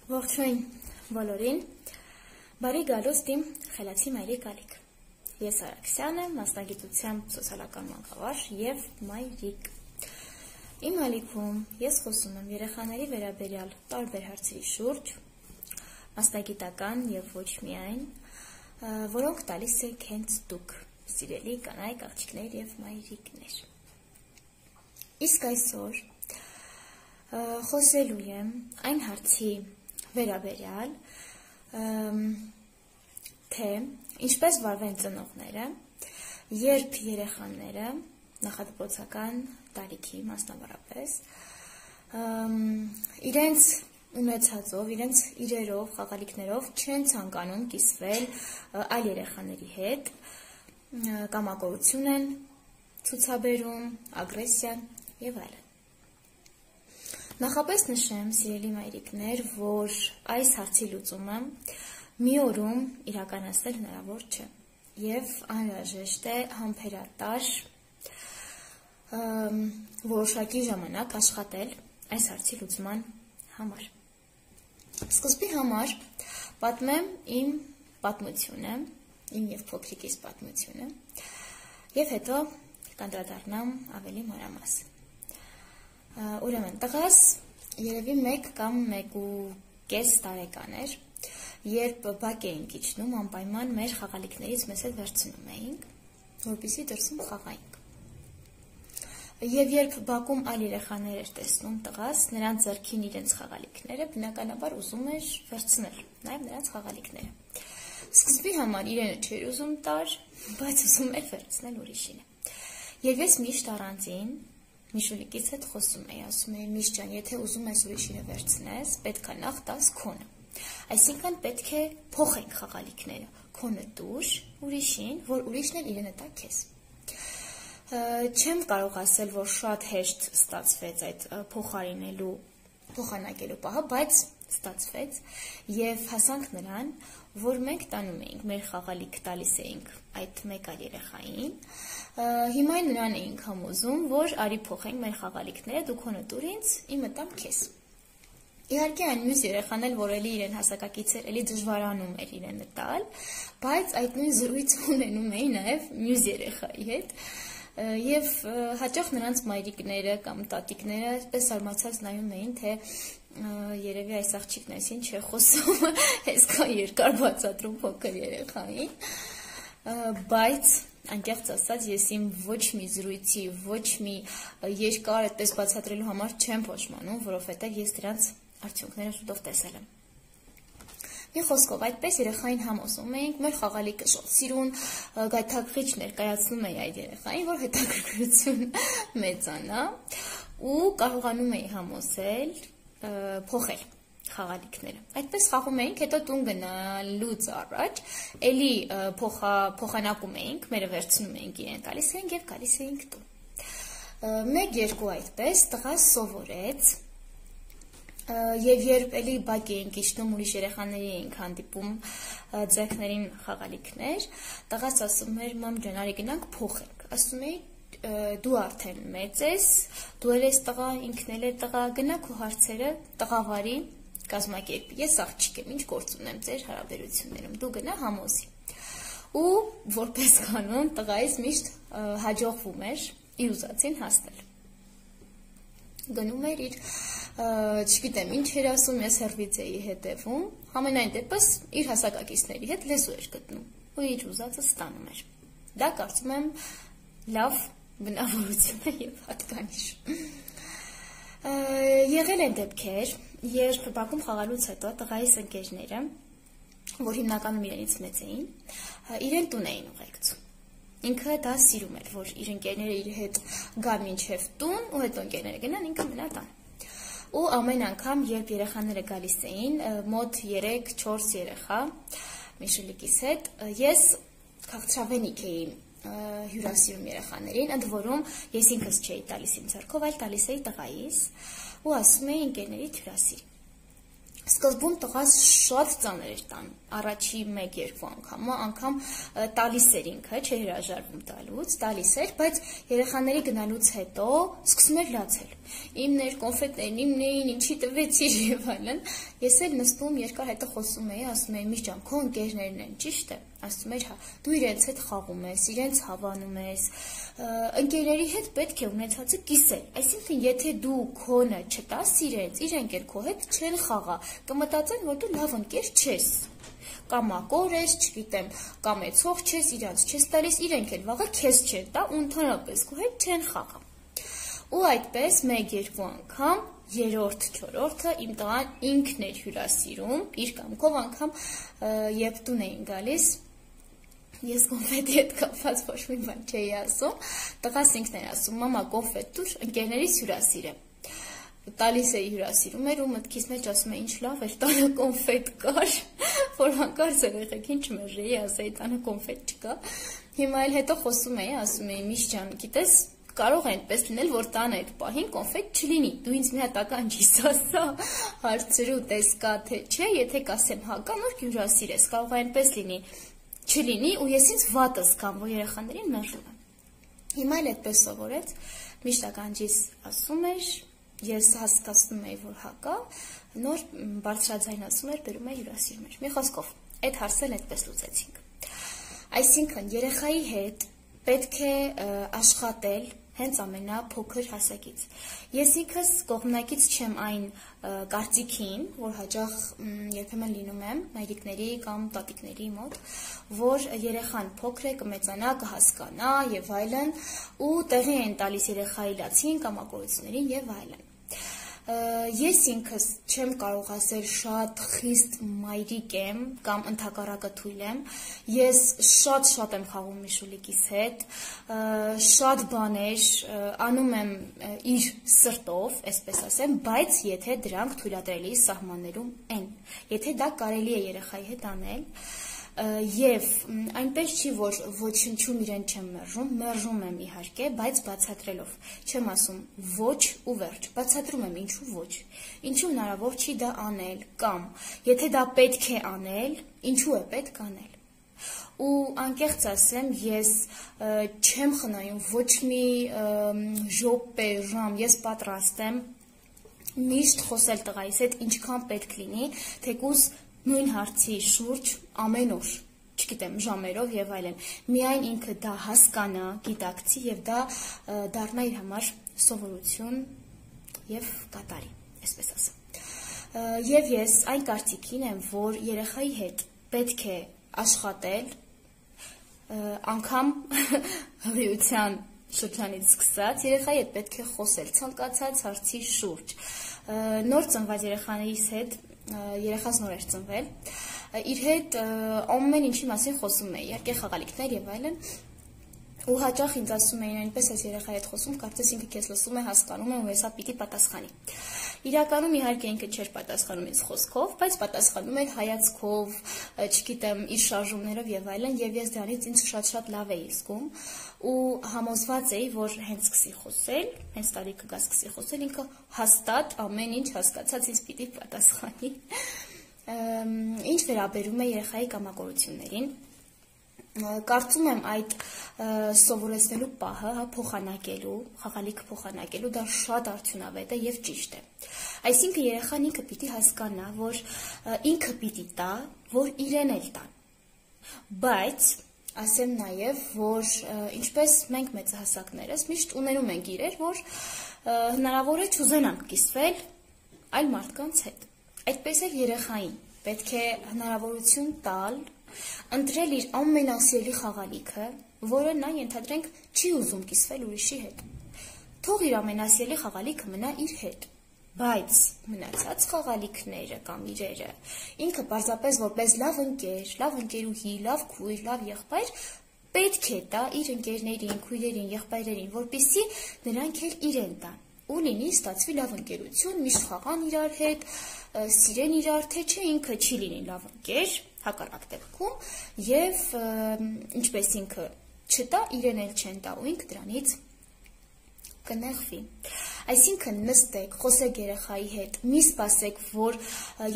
Ողջույն բոլորին, բարի գալուստ իմ խելացի մայրիկ ալիք։ Ես Արաքսյան եմ, մասնագիտությամբ սոցիալական մանկավարժ և մայրիկ։ Իմ ալիքում ես խոսում եմ երեխաների վերաբերյալ տարբեր հարցերի շուրջ, մասնագիտական և ոչ միայն, որոնք տալիս եք հենց դուք, սիրելի կանայք, աղջիկներ և մայրիկներ։ Իսկ այսօր խոսելու եմ այն հարցի վերաբերյալ, թե ինչպես վարվեն ծնողները, երբ երեխաները նախադպրոցական տարիքի մասնավորապես իրենց ունեցածով, իրենց իրերով, խաղալիքներով չեն ցանկանում կիսվել այլ երեխաների հետ, կամակորություն են ցուցաբերում, ագրեսիա եւ այլն։ Նախապես նշեմ, սիրելի մայրիկներ, որ այս հարցի լուծումը մի օրում իրականացնել հնարավոր չէ եւ անհրաժեշտ է համբերատար որոշակի ժամանակ աշխատել այս հարցի լուծման համար։ Սկզբի համար պատմեմ իմ պատմությունը, իմ եւ փոքրիկիս պատմությունը, եւ հետո կանդրադառնամ ավելի մանրամասն։ Ուրեմն տղաս երևի 1 կամ 1.5 տարեկան էր, երբ բակ էինք իջնում, անպայման մեր խաղալիքներից մեզ հետ վերցնում էինք, որպեսզի դրսում խաղայինք։ Եվ երբ բակում այլ երեխաներ էր տեսնում տղաս, նրանց ձեռքին իրենց խաղալիքները, բնականաբար ուզում էր վերցնել, նաև նրանց խաղալիքները։ Սկզբի համար իրենը չէր ուզում տար, բայց ուզում էր վերցնել ուրիշինը։ Եվ ես միշտ առանձին Միշուլիկից հետ խոսում էի, ասում էի, Միշ ջան, եթե ուզում ես ուրիշինը վերցնես, պետք է նախ տաս քոնը։ Այսինքն պետք է փոխենք խաղալիքները, քոնը տուր ուրիշին, որ ուրիշն էլ իրենը տա քեզ։ Չեմ կարող ասել, որ շատ հեշտ ստացվեց այդ փոխանակելու պահը, բայց ստացվեց եւ հասանք նրան, որ մենք տանում էինք մեր խաղալիք տալիս էինք այդ մեկ այլ երեխային, հիմա նրան էինք համոզում, որ արի փոխենք մեր խաղալիքները, դու քոնը տուր ինձ, իմը տամ քեզ։ Իհարկե այն մյուս երեխան էլ, որ էլի իրեն հասակակից էր, էլի դժվարանում էր իրենը տալ, բայց այդ նույն զրույցը ունենում էի նաեւ մյուս երեխայի հետ, եւ հաճախ նրանց մայրիկները կամ տատիկները այսպես զարմացած նայում էին, թե երևի այս աղջիկն այս ինչ է խոսում, այսքան երկար բացատրում փոքր երեխային, բայց անկեղծ ասած ես իմ ոչ մի զրույցի, ոչ մի երկար այդպես բացատրելու համար չեմ փոշմանում, որովհետև ես դրանց արդյունքները շուտով տեսել եմ։ Մի խոսքով այդպես երեխային համոզում էինք, մեր խաղալիքը շատ սիրուն, գայթակղիչ ներկայացնում էի այդ երեխային, որ հետաքրքրություն մեծանա ու կարողանում էի համոզել փոխել խաղալիքները։ Այդպես խաղում էինք, հետո տուն գնալուց առաջ էլի փոխանակում էինք, մերը վերցնում էինք, իրեն տալիս էինք եւ գալիս էինք տուն։ 1-2 այդպես տղաս սովորեց եւ երբ էլի բակ էինք իջնում, ուրիշ երեխաների էինք հանդիպում ձեռքներին խաղալիքներ, տղաս ասում էր՝ մամ ջան, արի գնանք փոխենք։ Ասում էի դու արդեն մեծ ես, դու ես տղա, ինքն էլ է տղա, գնա քո հարցերը տղավարի կազմակերպի։ Ես աղջիկ եմ, ինչ գործ ունեմ ձեր հարաբերություններում, դու գնա համոզի։ Ու որպես կանոն տղայիս միշտ հաջողվում էր իր ուզածին հասնել։ Գնում էր իր, չգիտեմ, ինչ էր ասում, ես հեռվից էի հետևում, համենայն դեպս իր հասակակիցների հետ լեզու էր գտնում ու իր ուզածը ստանում էր։ Դա կարծում եմ լավ բնավորություն է եւ հատկանիշ։ Եղել են դեպքեր, երբ բակում խաղալուց հետո տղայիս ընկերները, որ հիմնականում իրենից մեծ էին, իրեն տուն էին ուղեկցում։ Ինքը դա սիրում էր, որ իր ընկերները իր հետ գա մինչև տուն ու հետո ընկերները գնան, ինքը մնա տան։ Ու ամեն անգամ, երբ երեխաները գալիս էին, մոտ 3-4 երեխա Միշուլիկիս հետ, ես քաղցրավենիք էի հյուրասիրում երեխաներին, ընդ որում ես ինքս չէի տալիս իմ ձեռքով, այլ տալիս էի տղայիս ու ասում էի ընկերների հյուրասիրի։ Սկզբում տղաս շատ ծանր էր տան, առաջի 1-2 անգամ տալիս էր ինքը, չէր հրաժարվում տալուց, տալիս էր, բայց երեխաների գնալուց հետո սկսում էր լացել։ Իմներ, կոնֆետներն իմն էին, ինչի տվեցիր եւ այլն։ Ես էլ նստում երկար հետո խոսում էի, ասում էի՝ «Միշտ ջան, քո ընկերներն են, ճիշտ է»։ Ասում էր՝ «Հա, դու իրենց հետ խաղում ես, իրենց հավանում ես, ընկերների հետ պետք է ունեցածը կիսել, այսինքն եթե դու քոնը չտաս իրենց, իրենք էլ քո հետ չեն խաղա, կմտածեն, որ դու լավ ընկեր չես, կամակոր ես, չգիտեմ, կամեցող չես, իրանց չես տալիս, իրենք էլ վաղը քեզ չեն տա ու ընդհանրապես քո հետ չեն խաղա»։ Ու այդպես 1-2 անգամ, 3-4-րդը իմ տղան ինքն էր հյուրասիրում, իր կամքով անգամ, երբ տուն էին գալիս, ես կոնֆետի հետ կապված ոչ մի բան չէի ասում, տղաս ինքն էր ասում՝ «Մամա, կոնֆետ տուր, ընկերներից հյուրասիրեմ»։ Տալիս էի հյուրասիրում էր ու մտքիս մեջ ասում էի՝ «Ինչ լավ էր, տանը կոնֆետ կար, որ հանկարծ երեխեքին չմերժեի, ասեի տանը կոնֆետ չկա»։ Հիմա էլ հետո խոսում էի, ասում էի՝ «Միշտ ջան, գիտես, կարող է այնպես լինել, որ տանը այդ պահին կոնֆետ չլինի, դու ինձ մի հատ ականջիս ասա, հարցրու, տես կա թե չէ, եթե կասեմ հա կա, նոր հյուրասիրես, կարող է այնպես լինի, չլինի ու ես ինձ վատս կամ որ երեխաներին մերժում եմ»։ Հիմա էլ այդպես սովորեց, միշտ ականջիս ասում էր, ես հասկացնում էի, որ հա կա, նոր բարձրաձայն ասում էր, բերում էր հյուրասիրում էր։ Մի խոսքով, այդ հարցը այդպես լուծեցինք։ Այսինքն երեխայի հետ պետք է աշխատել հենց ամենափոքր հասակից։ Ես ինքս կողմնակից չեմ այն կարծիքին, որ հաճախ երբեմն լինում եմ մայրիկների կամ տատիկների մոտ, որ երեխան փոքր է, կմեծանա, կհասկանա եւ այլն, ու տեղի են տալիս երեխայի լացին, կամակորություններին եւ այլն։ Ես ինքս չեմ կարող ասել շատ խիստ մայրիկ եմ կամ ընդհակառակը թույլ եմ, ես շատ եմ խաղում Միշուլիկիս հետ, շատ բաներ անում եմ իր սրտով, այսպես ասեմ, բայց եթե դրանք թույլատրելի սահմաններում են, եթե դա կարելի է երեխայի հետ անել, եւ այնպես չի, որ ոչնչում իրեն չեմ մերժում եմ իհարկե, բայց բացատրելով, չեմ ասում ոչ ու վերջ, բացատրում եմ ինչու ոչ, ինչու հնարավոր չի դա անել, կամ եթե դա պետք է անել, ինչու է պետք անել։ Ու անկեղծ ասեմ, ես չեմ խնայում ոչ մի րոպե, ժամ, ես պատրաստ եմ միշտ խոսել տղայիս հետ, ինչքան պետք լինի, թեկուզ նույն հարցի շուրջ ամեն օր, չգիտեմ, ժամերով եւ այլն։ Միայն ինքը դա հասկանա, գիտակցի եւ դա դառնա իր համար սովորություն եւ կատարի, այսպես ասեմ։ Եվ ես այն կարծիքին եմ, որ երեխայի հետ պետք է աշխատել, անգամ հղիության շրջանից սկսած, երեխայի հետ պետք է խոսել ցանկացած հարցի շուրջ։ Նոր ծնված երեխաներից հետ երեխաս նոր էր ծնվել, իր հետ ամեն ինչի մասին խոսում էի, իհարկե խաղալիքներ եւ այլն, ու հաճախ ինձ ասում էին այնպես ես երեխայի հետ խոսում, կարծես ինքը քեզ լսում է, հասկանում է ու հեսա պիտի պատասխանի։ Իրականում իհարկե ինքը չէր պատասխանում ինձ խոսքով, բայց պատասխանում էր հայացքով, չգիտեմ, իր շարժումներով եւ այլն, եւ ես դրանից ինձ շատ լավ էի զգում ու համոզված էի, որ հենց սկսի խոսել, հենց տարիքը գա սկսի խոսել, ինքը հաստատ ամեն ինչ հասկացած ինձ պիտի պատասխանի։ Ինչ վերաբերում է երեխայի կամակորություններին, կարծում եմ այդ սովորեցնելու պահը, փոխանակելու, խաղալիքը փոխանակելու, դա շատ արդյունավետ է եւ ճիշտ է։ Այսինքն երեխան ինքը պիտի հասկանա, որ ինքը պիտի տա, որ իրեն էլ տան։ Բայց ասեմ նաեւ, որ ինչպես մենք մեծահասակներս միշտ ունենում ենք իրեր, որ հնարավոր է չուզենանք կիսվել այլ մարդկանց հետ։ Այդպես էլ երեխային պետք է հնարավորություն տալ ընտրել իր ամենասիրելի խաղալիքը, որը նա ենթադրենք չի ուզում կիսվել ուրիշի հետ։ Թող իր ամենասիրելի խաղալիքը մնա իր հետ, բայց մնացած խաղալիքները կամ իրերը ինքը պարզապես որպես լավ ընկեր, լավ ընկերուհի, լավ քույր, լավ եղբայր պետք է տա իր ընկերներին, քույրերին, եղբայրերին, որպեսզի նրանք էլ իրեն տան։ Ու լինի ստացվի լավ ընկերություն, միշտ խաղան իրար հետ, սիրեն իրար, թե չէ ինքը չի լինի լավ ընկեր, հակառակ դեպքում, եւ ինչպես ինքը չտա, իրեն էլ չեն տա ու ինքը դրանից կնեղվի։ Այսինքն նստեք, խոսեք երեխայի հետ, մի սպասեք, որ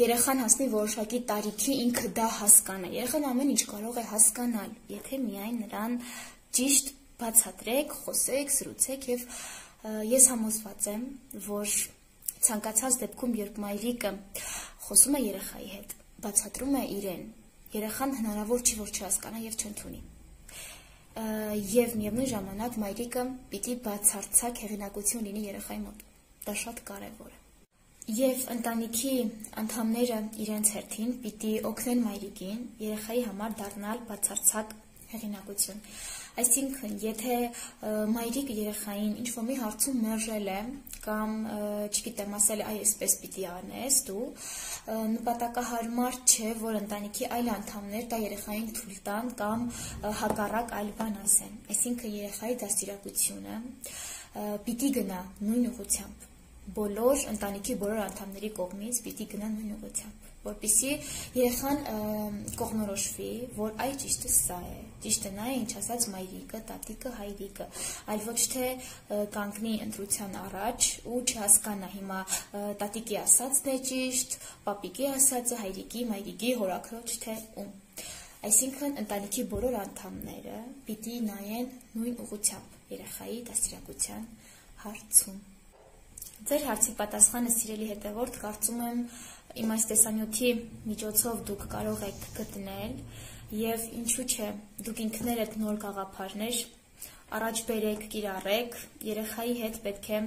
երեխան հասնի որոշակի տարիքի ինքը դա հասկանա։ Երեխան ամեն ինչ կարող է հասկանալ, եթե միայն նրան ճիշտ բացատրեք, խոսեք, զրուցեք եւ ես համոզված եմ, որ ցանկացած դեպքում, երբ մայրիկը խոսում է երեխայի հետ, բացատրում է իրեն, երեխան հնարավոր չի, որ չհասկանա եւ չընդունի։ Եվ միևնույն ժամանակ մայրիկը պիտի բացարձակ հեղինակություն լինի երեխայի մոտ։ Դա շատ կարեւոր է։ Եվ ընտանիքի անդամները իրենց հերթին պիտի օգնեն մայրիկին երեխայի համար դառնալ բացարձակ հեղինակություն։ Այսինքն, եթե մայրիկը երեխային ինչ-որ մի հարցում մերժել է կամ, չգիտեմ, ասել է, այ այսպես պիտի անես դու, նպատակահարմար չէ, որ ընտանիքի այլ անդամներ դա երեխային թույլ տան կամ հակառակ այլ բան ասեն։ Այսինքն, երեխայի դաստիարակությունը պիտի գնա նույն ուղղությամբ։ Բոլոր ընտանիքի բոլոր անդամների կողմից պիտի գնա նույն ուղղությամբ, որպեսզի երեխան կողմնորոշվի, որ այ ճիշտը սա է, ճիշտը նա է, ինչ ասաց մայրիկը, տատիկը, հայրիկը, այլ ոչ թե կանգնի ընտրության առաջ ու չհասկանա հիմա տատիկի ասածն է ճիշտ, պապիկի ասածը, հայրիկի, մայրիկի, հորաքրոջ, թե ում։ Այսինքն ընտանիքի բոլոր անդամները պիտի նայեն նույն ուղղությամբ երեխայի դաստիարակության հարցում։ Ձեր հարցի պատասխանը, սիրելի հետևորդ, կարծում եմ իմ այս տեսանյութի միջոցով դուք կարող եք գտնել եւ ինչու՞ չէ, դուք ինքներդ նոր գաղափարներ առաջ բերեք, կիրառեք, երեխայի հետ պետք է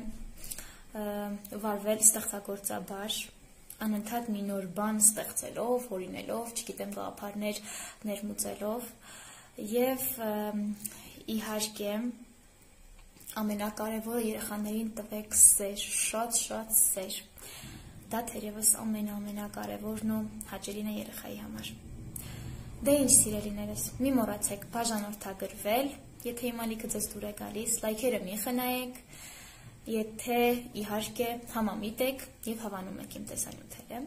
վարվել ստեղծագործաբար, անընդհատ մի նոր բան ստեղծելով, հորինելով, չգիտեմ, գաղափարներ ներմուծելով եւ իհարկե ամենակարևորը երեխաներին տվեք սեր, շատ սեր։ Դա թերևս ամենակարևորն ու հաճելին է երեխայի համար։ Դե ինչ, սիրելիներս, մի մոռացեք բաժանորդագրվել, եթե հիմա լիքը ձեզ դուր է գալիս, լայքերը մի խնայեք, եթե իհարկե համամիտ եք եւ հավանում եք իմ տեսանյութերը,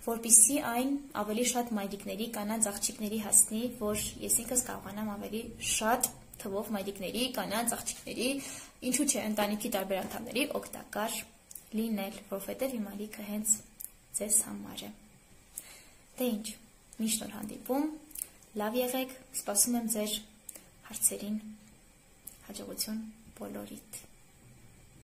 որպեսզի այն ավելի շատ մայրիկների, կանանց աղջիկների հասնի, որ ես ինքս կարողանամ ավելի շատ թվով մայրիկների, կանանց աղջիկների, ինչու՞ չէ, ընտանիքի տարբեր անդամների օգտակար լինել, որովհետև իմ ալիքը հենց ձեզ համար է։ Դե ինչ, միշտ նոր հանդիպում, լավ եղեք, սպասում եմ ձեր հարցերին, հաջողություն բոլորիդ։